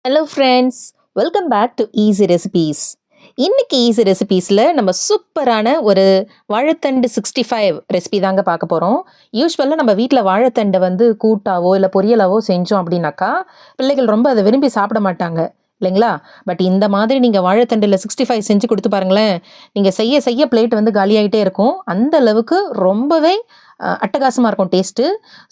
Hello friends, welcome back to easy recipes. இன்னைக்கு easy ரெசிபீஸில் நம்ம சூப்பரான ஒரு வாழைத்தண்டு 65 ரெசிபி தாங்க பார்க்க போகிறோம். யூஸ்வலாக நம்ம வீட்டில் வாழைத்தண்டை வந்து கூட்டாவோ இல்லை பொரியலாவோ செஞ்சோம் அப்படின்னாக்கா பிள்ளைகள் ரொம்ப அதை விரும்பி சாப்பிட மாட்டாங்க இல்லைங்களா? பட் இந்த மாதிரி நீங்கள் வாழைத்தண்டில் 65 செஞ்சு கொடுத்து பாருங்களேன், நீங்கள் செய்ய செய்ய பிளேட் வந்து காலியாகிட்டே இருக்கும். அந்த அளவுக்கு ரொம்பவே அட்டகாசமாக இருக்கும் டேஸ்ட்டு.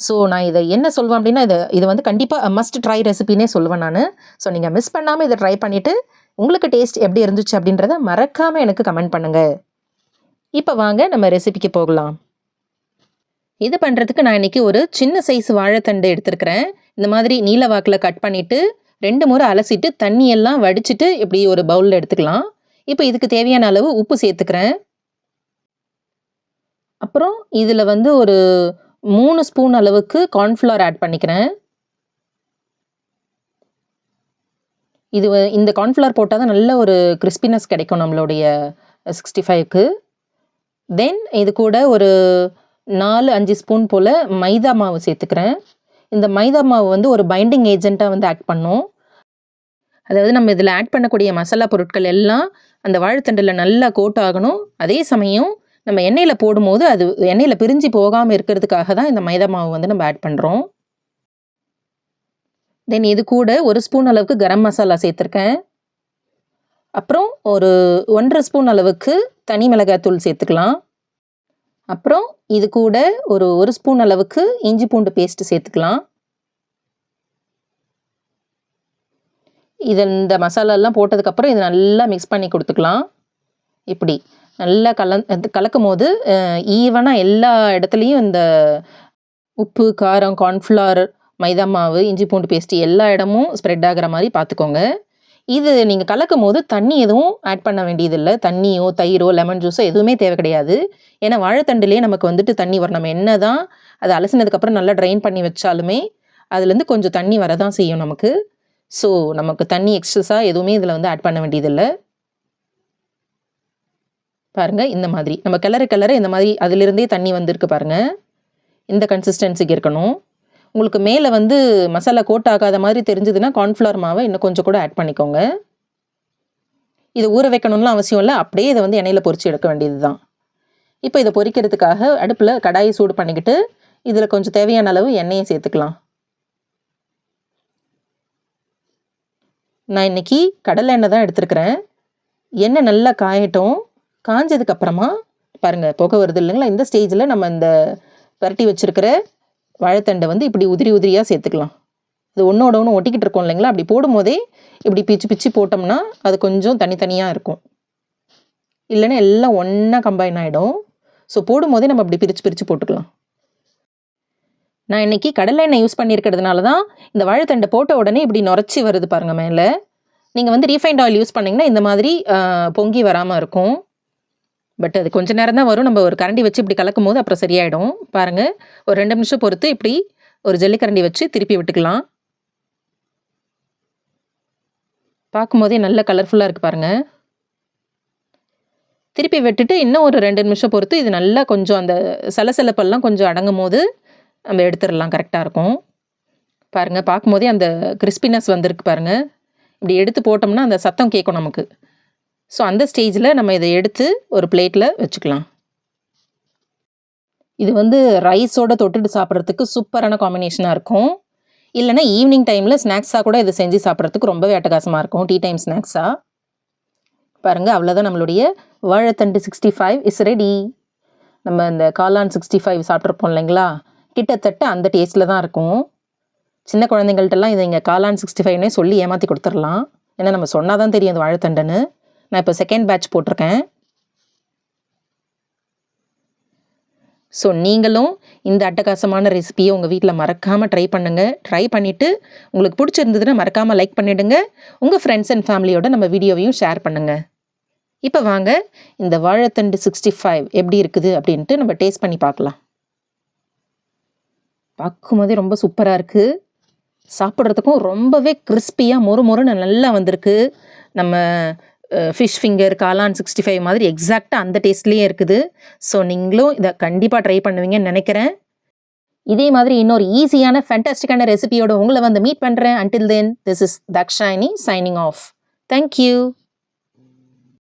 ஸோ நான் இதை என்ன சொல்வேன் அப்படின்னா, இது வந்து கண்டிப்பாக மஸ்ட் ட்ரை ரெசிபின்னே சொல்லுவேன் நான். ஸோ நீங்கள் மிஸ் பண்ணாமல் இதை ட்ரை பண்ணிவிட்டு உங்களுக்கு டேஸ்ட் எப்படி இருந்துச்சு அப்படின்றத மறக்காமல் எனக்கு கமெண்ட் பண்ணுங்கள். இப்போ வாங்க நம்ம ரெசிபிக்கு போகலாம். இது பண்ணுறதுக்கு நான் இன்றைக்கி ஒரு சின்ன சைஸ் வாழைத்தண்டு எடுத்துருக்கிறேன். இந்த மாதிரி நீல வாக்கில் கட் பண்ணிவிட்டு 2 முறை அலசிட்டு தண்ணியெல்லாம் வடிச்சிட்டு இப்படி ஒரு பவுலில் எடுத்துக்கலாம். இப்போ இதுக்கு தேவையான அளவு உப்பு சேர்த்துக்கிறேன். அப்புறம் இதில் வந்து ஒரு 3 ஸ்பூன் அளவுக்கு கார்ன்ஃப்ளவர் ஆட் பண்ணிக்கிறேன். இந்த கார்ன்ஃப்ளவர் போட்டால் தான் நல்ல ஒரு கிறிஸ்பினஸ் கிடைக்கும் நம்மளுடைய 65க்கு. தென் இது கூட ஒரு 4-5 ஸ்பூன் போல் மைதா மாவு சேர்த்துக்கிறேன். இந்த மைதா மாவு வந்து ஒரு பைண்டிங் ஏஜெண்ட்டாக வந்து ஆக்ட் பண்ணும். அதாவது நம்ம இதில் ஆட் பண்ணக்கூடிய மசாலா பொருட்கள் எல்லாம் அந்த வாழைத்தண்டில் நல்லா கோட் ஆகணும். அதே சமயம் நம்ம எண்ணெயில் போடும்போது அது எண்ணெயில் பிரிஞ்சு போகாமல் இருக்கிறதுக்காக தான் இந்த மைதா மாவு வந்து நம்ம ஆட் பண்ணுறோம். தென் இது கூட 1 ஸ்பூன் அளவுக்கு கரம் மசாலா சேர்த்துருக்கேன். அப்புறம் ஒரு 1.5 ஸ்பூன் அளவுக்கு தனி மிளகாய்த்தூள் சேர்த்துக்கலாம். அப்புறம் இது கூட ஒரு 1 ஸ்பூன் அளவுக்கு இஞ்சி பூண்டு பேஸ்ட்டு சேர்த்துக்கலாம். இந்த மசாலாலாம் போட்டதுக்கப்புறம் இது நல்லா மிக்ஸ் பண்ணி கொடுத்துக்கலாம். இப்படி நல்லா கலக்கும் போது ஈவனாக எல்லா இடத்துலையும் இந்த உப்பு, காரம், கார்ன்ஃப்ளவர், மைதா மாவு, இஞ்சி பூண்டு பேஸ்ட்டு எல்லா இடமும் ஸ்ப்ரெட் ஆகிற மாதிரி பார்த்துக்கோங்க. இது நீங்கள் கலக்கும் போது தண்ணி எதுவும் ஆட் பண்ண வேண்டியதில்லை. தண்ணியோ தயிரோ லெமன் ஜூஸோ எதுவுமே தேவை கிடையாது. ஏன்னா வாழைத்தண்டுலேயே நமக்கு வந்துட்டு தண்ணி வரும். நம்ம என்ன தான் அதை அலசினதுக்கப்புறம் நல்லா ட்ரைன் பண்ணி வச்சாலுமே அதுலேருந்து கொஞ்சம் தண்ணி வரதான் செய்யும் நமக்கு. ஸோ நமக்கு தண்ணி எக்ஸஸாக எதுவுமே இதில் வந்து ஆட் பண்ண வேண்டியதில்லை. பாருங்கள், இந்த மாதிரி நம்ம கிளற இந்த மாதிரி அதிலிருந்தே தண்ணி வந்திருக்கு பாருங்கள். இந்த கன்சிஸ்டன்சிக்கு இருக்கணும். உங்களுக்கு மேலே வந்து மசாலா கோட் ஆகாத மாதிரி தெரிஞ்சதுன்னா கார்ன்ஃப்ளவர் மாவை இன்னும் கொஞ்சம் கூட ஆட் பண்ணிக்கோங்க. இது ஊற வைக்கணும்லாம் அவசியம் இல்லை. அப்படியே இதை வந்து எண்ணெயில் பொரித்து எடுக்க வேண்டியது தான். இப்போ இதை பொரிக்கிறதுக்காக அடுப்பில் கடாயை சூடு பண்ணிக்கிட்டு இதில் கொஞ்சம் தேவையான அளவு எண்ணெயை சேர்த்துக்கலாம். நான் இன்றைக்கி கடலை எண்ணெய் தான் எடுத்துருக்கிறேன். எண்ணெய் நல்லா காயட்டும். காஞ்சதுக்கப்புறமா பாருங்கள் புகை வருது இல்லைங்களா? இந்த ஸ்டேஜில் நம்ம இந்த பரட்டி வச்சுருக்கிற வாழைத்தண்டை வந்து இப்படி உதிரி உதிரியாக சேர்த்துக்கலாம். இது ஒன்றோட ஒன்று ஒட்டிக்கிட்டு இருக்கோம் இல்லைங்களா? அப்படி போடும்போதே இப்படி பிச்சு பிச்சு போட்டோம்னா அது கொஞ்சம் தனித்தனியாக இருக்கும். இல்லைன்னா எல்லாம் ஒன்றா கம்பைன் ஆகிடும். ஸோ போடும்போதே நம்ம இப்படி பிரித்து பிரித்து போட்டுக்கலாம். நான் இன்றைக்கி கடலை எண்ணெய் யூஸ் பண்ணியிருக்கிறதுனால தான் இந்த வாழைத்தண்டை போட்ட உடனே இப்படி நுரைச்சி வருது பாருங்கள் மேலே. நீங்கள் வந்து ரீஃபைண்ட் ஆயில் யூஸ் பண்ணிங்கன்னா இந்த மாதிரி பொங்கி வராமல் இருக்கும். பட் அது கொஞ்சம் நேரம் தான் வரும். நம்ம ஒரு கரண்டி வச்சு இப்படி கலக்கும் போது அப்புறம் சரியாயிடும். பாருங்கள், ஒரு 2 நிமிஷம் பொறுத்து இப்படி ஒரு ஜல்லிக்கரண்டி வச்சு திருப்பி விட்டுக்கலாம். பார்க்கும்போதே நல்ல கலர்ஃபுல்லாக இருக்குது பாருங்கள். திருப்பி விட்டுட்டு இன்னும் ஒரு 2 நிமிஷம் பொறுத்து இது நல்லா கொஞ்சம் அந்த சலசலப்பெல்லாம் கொஞ்சம் அடங்கும் போது நம்ம எடுத்துடலாம். கரெக்டாக இருக்கும். பாருங்கள், பார்க்கும்போதே அந்த கிறிஸ்பினஸ் வந்திருக்கு பாருங்கள். இப்படி எடுத்து போட்டோம்னா அந்த சத்தம் கேட்கும் நமக்கு. ஸோ அந்த ஸ்டேஜில் நம்ம இதை எடுத்து ஒரு பிளேட்டில் வச்சுக்கலாம். இது வந்து ரைஸோடு தொட்டுட்டு சாப்பிட்றதுக்கு சூப்பரான காம்பினேஷனாக இருக்கும். இல்லைனா ஈவினிங் டைமில் ஸ்நாக்ஸாக கூட இதை செஞ்சு சாப்பிட்றதுக்கு ரொம்பவே அட்டகாசமாக இருக்கும். டீ டைம் ஸ்நாக்ஸாக. பாருங்கள், அவ்வளோதான், நம்மளுடைய வாழைத்தண்டு 65 இஸ் ரெடி. நம்ம இந்த காளான் 65 சாப்பிட்ருப்போம் இல்லைங்களா? கிட்டத்தட்ட அந்த டேஸ்ட்டில் தான் இருக்கும். சின்ன குழந்தைங்கள்ட்டெல்லாம் இதை இங்கே காளான் 65னே சொல்லி ஏமாற்றி கொடுத்துடலாம். ஏன்னா நம்ம சொன்னால் தான் தெரியும் அது வாழைத்தண்டுன்னு. நான் இப்போ செகண்ட் பேட்ச் போட்டிருக்கேன். ஸோ நீங்களும் இந்த அட்டகாசமான ரெசிபியை உங்கள் வீட்டில் மறக்காமல் ட்ரை பண்ணுங்கள். ட்ரை பண்ணிவிட்டு உங்களுக்கு பிடிச்சிருந்ததுன்னா மறக்காமல் லைக் பண்ணிவிடுங்க. உங்கள் ஃப்ரெண்ட்ஸ் அண்ட் ஃபேமிலியோட நம்ம வீடியோவையும் ஷேர் பண்ணுங்கள். இப்போ வாங்க இந்த வாழைத்தண்டு 65 எப்படி இருக்குது அப்படின்ட்டு நம்ம டேஸ்ட் பண்ணி பார்க்கலாம். பார்க்கும்போதே ரொம்ப சூப்பராக இருக்குது. சாப்பிட்றதுக்கும் ரொம்பவே கிறிஸ்பியாக மொறுன்னு நல்லா வந்திருக்கு. நம்ம ஃபிஷ் ஃபிங்கர், காளான் 65 மாதிரி எக்ஸாக்டாக அந்த டேஸ்ட்லேயே இருக்குது. ஸோ நீங்களும் இதை கண்டிப்பாக ட்ரை பண்ணுவீங்கன்னு நினைக்கிறேன். இதே மாதிரி இன்னொரு ஈஸியான ஃபேண்டாஸ்டிக்கான ரெசிபியோட உங்களை வந்து மீட் பண்ணுறேன். Until then, this is Dakshayani signing off. Thank you.